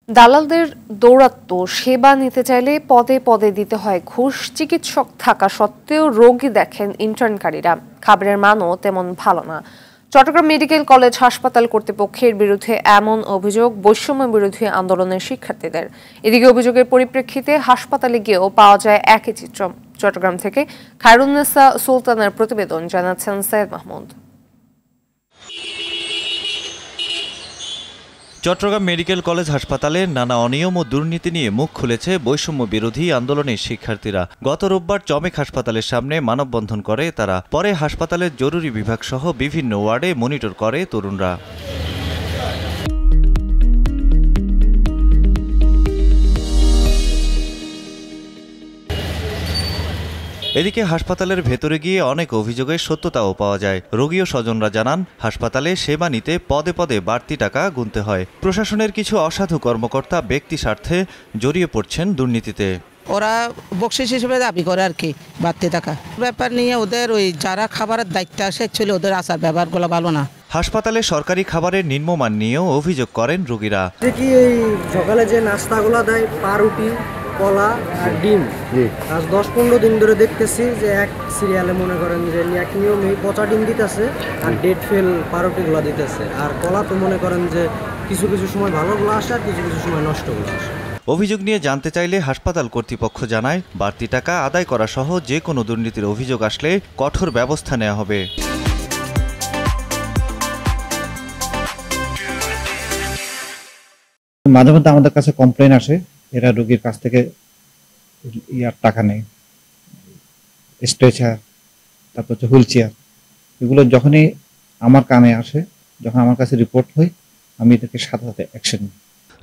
দালালদের দৌরাত্ম্য, সেবা নিতে চাইলে পদে পদে দিতে হয় ঘুষ, চিকিৎসক থাকা সত্ত্বেও রোগী দেখেন ইন্টার্নকারীরা। খাবারের মানও তেমন ভালো না। চট্টগ্রাম মেডিকেল কলেজ হাসপাতাল কর্তৃপক্ষের বিরুদ্ধে এমন অভিযোগ বৈষম্য বিরোধী আন্দোলনের শিক্ষার্থীদের। এদিকে অভিযোগের পরিপ্রেক্ষিতে হাসপাতালে গিয়েও পাওয়া যায় একই চিত্র। চট্টগ্রাম থেকে খায়রুন্নেসা সুলতানের প্রতিবেদন, জানাচ্ছেন সৈয়দ মাহমুদ। চট্টগ্রাম মেডিকেল কলেজ হাসপাতালে নানা অনিয়ম ও দুর্নীতি নিয়ে মুখ খুলেছে বৈষম্য বিরোধী আন্দোলনের শিক্ষার্থীরা। গত রোববার চমেক হাসপাতালের সামনে মানববন্ধন করে তারা। পরে হাসপাতালের জরুরি বিভাগ সহ বিভিন্ন ওয়ার্ডে মনিটর করে তরুণরা। এদিকে হাসপাতালের ভেতরে গিয়ে অনেক অভিযোগের সত্যতাও পাওয়া যায়। রোগী ও স্বজনরা জানান, হাসপাতালে সেবা নিতে পদে পদে বাড়তি টাকা গুনতে হয়। প্রশাসনের কিছু অসাধু কর্মকর্তা ব্যক্তি স্বার্থে জড়িয়ে পড়ছেন দুর্নীতিতে। ওরা বকশিস হিসেবে দাবি করে আর কি বাড়তি টাকা। ব্যাপার নিয়ে ওদের ওই যারা খাবারের দায়িত্ব আসে অ্যাকচুয়ালি ওদের আচার ব্যবহারগুলো ভালো না। হাসপাতালে সরকারি খাবারের নিম্নমান নিয়েও অভিযোগ করেন রোগীরা। এই সকালে যে নাস্তাগুলো দেয়, পাউরুটি, কলা আর ডিম, আজ 10-15 দিন ধরে দেখতেছি যে এক সিরিয়ালে মনে করেন যে এক নিয়মে পচা ডিম দিতেছে আর ডেট ফেল পাউরুটিগুলো দিতেছে। আর কলা তো মনে করেন যে কিছু কিছু সময় ভালোগুলো আসে আর কিছু কিছু সময় নষ্টগুলো আসে। অভিযোগ নিয়ে জানতে চাইলে হাসপাতাল কর্তৃপক্ষ জানায়, বাড়তি টাকা আদায় করা সহ যে কোনো দুর্নীতির অভিযোগ আসলে কঠোর ব্যবস্থা নেওয়া হবে। মাঝে মধ্যে আমাদের কাছে কমপ্লেন আসে, এরা রোগীর কাছ থেকে টাকা নেয়, স্ট্রেচার, তারপর হচ্ছে হুইল চেয়ার। এগুলো যখনই আমার কানে আসে, যখন আমার কাছে রিপোর্ট হয়, আমি এদেরকে সাথে সাথে অ্যাকশন নিই।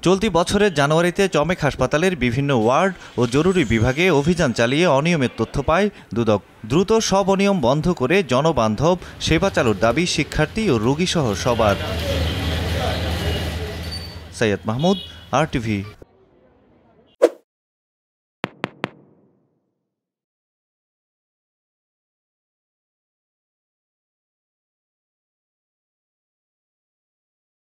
চলতি বছরের জানুয়ারিতে চমেক হাসপাতালের বিভিন্ন ওয়ার্ড ও জরুরি বিভাগে অভিযান চালিয়ে অনিয়মের তথ্য পায় দুদক। দ্রুত সব অনিয়ম বন্ধ করে জনবান্ধব সেবা চালুর দাবি শিক্ষার্থী ও রোগীসহ সবার। সৈয়দ মাহমুদ, RTV।